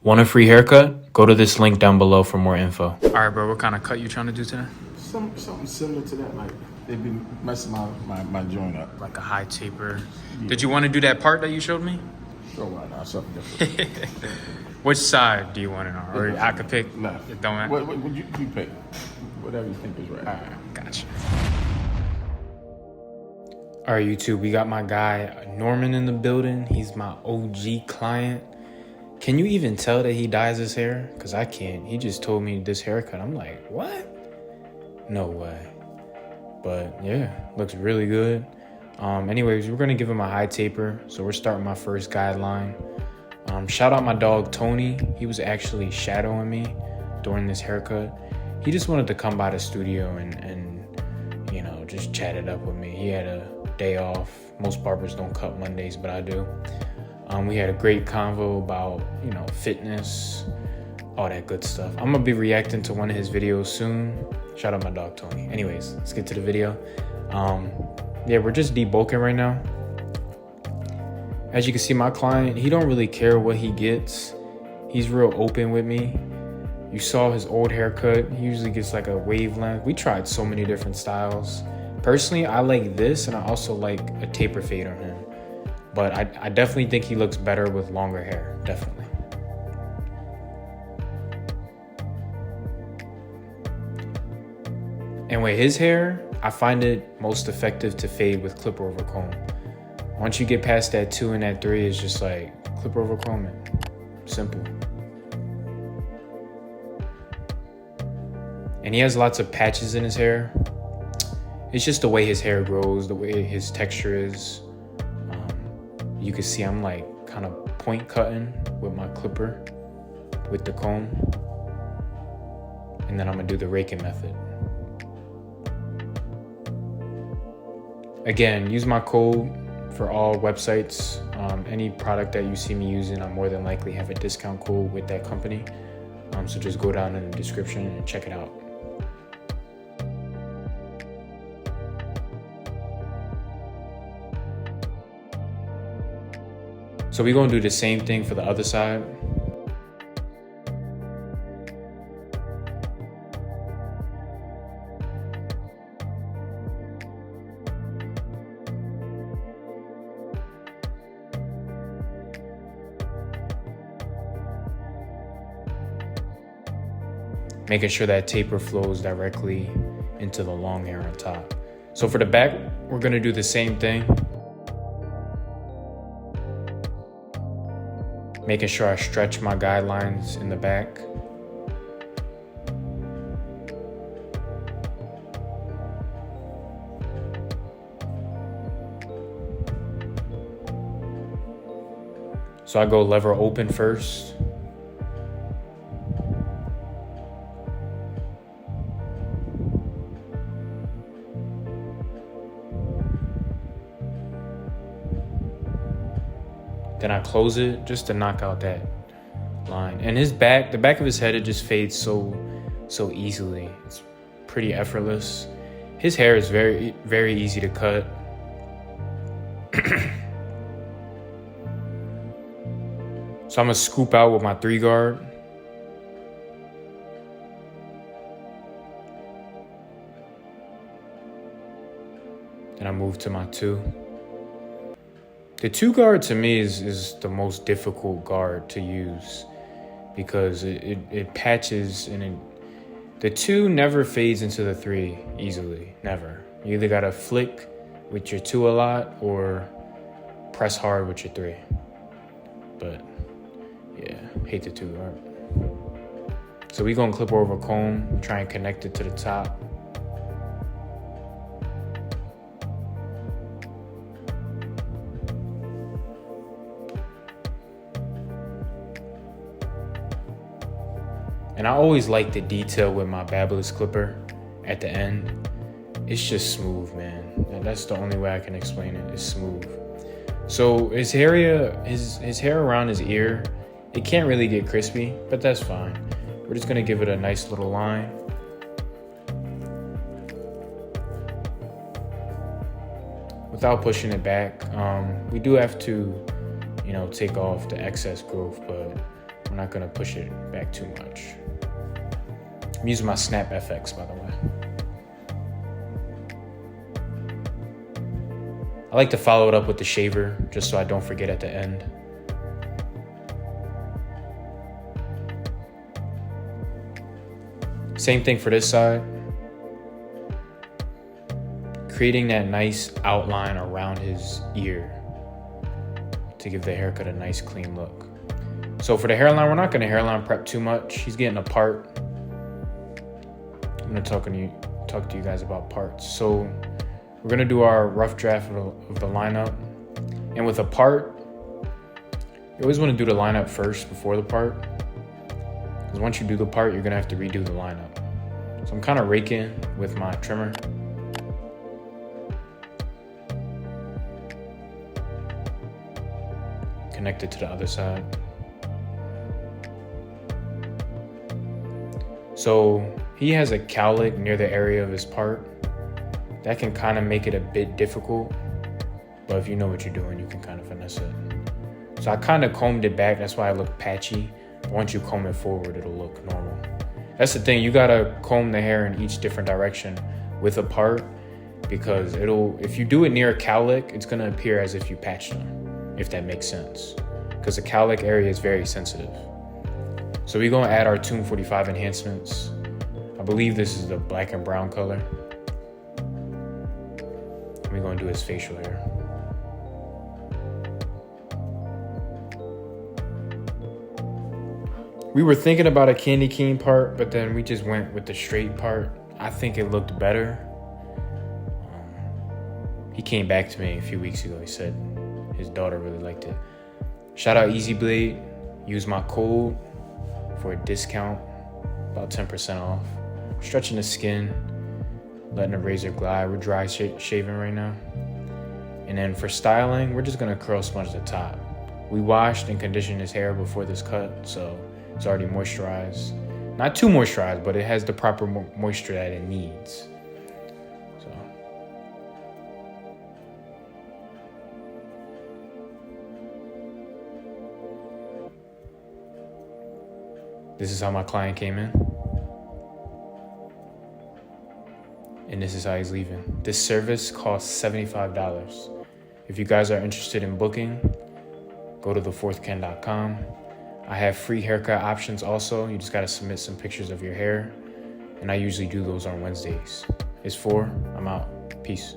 Want a free haircut? Go to this link down below for more info. All right, bro. What kind of cut you trying to do today? Something similar to that. Like they've been messing my joint up. Like a high taper. Yeah. Did you want to do that part that you showed me? Sure, why not? Something different. Which side do you want it on? Or I could pick. Left. It don't matter. What you pick? Whatever you think is right. All right, gotcha. All right, YouTube. We got my guy Norman in the building. He's my OG client. Can you even tell that he dyes his hair? Because I can't. He just told me this haircut. I'm like, what? No way. But yeah, looks really good. Anyways, we're going to give him a high taper. So we're starting my first guideline. Shout out my dog, Tony. He was actually shadowing me during this haircut. He just wanted to come by the studio and you know, just chat it up with me. He had a day off. Most barbers don't cut Mondays, but I do. We had a great convo about, you know, fitness, all that good stuff. I'm gonna be reacting to one of his videos soon. Shout out my dog, Tony. Anyways, let's get to the video. Yeah, we're just debulking right now. As you can see, my client, he don't really care what he gets. He's real open with me. You saw his old haircut. He usually gets like a wavelength. We tried so many different styles. Personally, I like this, and I also like a taper fade on him. But I definitely think he looks better with longer hair, definitely. And with his hair, I find it most effective to fade with clipper over comb. Once you get past that 2 and that 3, it's just like clipper over comb it. Simple. And he has lots of patches in his hair. It's just the way his hair grows, the way his texture is. You can see I'm like kind of point cutting with my clipper with the comb. And then I'm gonna do the raking method. Again, use my code for all websites. Any product that you see me using, I more than likely have a discount code with that company. So just go down in the description and check it out. So we're gonna do the same thing for the other side. Making sure that taper flows directly into the long hair on top. So for the back, we're gonna do the same thing. Making sure I stretch my guidelines in the back. So I go lever open first. Then I close it just to knock out that line. And his back, the back of his head, it just fades so easily. It's pretty effortless. His hair is very, very easy to cut. So I'm gonna scoop out with my 3 guard. Then I move to my 2. The 2 guard to me is the most difficult guard to use because it patches and the 2 never fades into the 3 easily, never. You either gotta flick with your 2 a lot or press hard with your 3. But yeah, hate the 2 guard. So we gonna clip over comb, try and connect it to the top. And I always like the detail with my Babyliss clipper at the end. It's just smooth, man. And that's the only way I can explain it. It's smooth. So his hair around his ear, it can't really get crispy, but that's fine. We're just gonna give it a nice little line. Without pushing it back. We do have to, you know, take off the excess growth, but when not gonna push it back too much. I'm using my Snap FX, by the way. I like to follow it up with the shaver just so I don't forget at the end. Same thing for this side. Creating that nice outline around his ear to give the haircut a nice clean look. So for the hairline, we're not gonna hairline prep too much. He's getting a part. I'm gonna talk to you guys about parts. So we're gonna do our rough draft of the lineup. And with a part, you always wanna do the lineup first before the part. Because once you do the part, you're gonna have to redo the lineup. So I'm kind of raking with my trimmer. Connect it to the other side. So he has a cowlick near the area of his part. That can kind of make it a bit difficult, but if you know what you're doing, you can kind of finesse it. So I kind of combed it back, that's why I look patchy. But once you comb it forward, it'll look normal. That's the thing, you gotta comb the hair in each different direction with a part, because if you do it near a cowlick, it's gonna appear as if you patched them, if that makes sense. Because the cowlick area is very sensitive. So we're gonna add our Tune 45 enhancements. I believe this is the black and brown color. We're gonna do his facial hair. We were thinking about a candy cane part, but then we just went with the straight part. I think it looked better. He came back to me a few weeks ago. He said his daughter really liked it. Shout out Easy Blade. Use my code for a discount, about 10% off. Stretching the skin, letting the razor glide. We're dry shaving right now. And then for styling, we're just gonna curl sponge the top. We washed and conditioned his hair before this cut, so it's already moisturized. Not too moisturized, but it has the proper moisture that it needs. So. This is how my client came in. And this is how he's leaving. This service costs $75. If you guys are interested in booking, go to thefourthken.com. I have free haircut options also. You just gotta submit some pictures of your hair. And I usually do those on Wednesdays. It's 4, I'm out. Peace.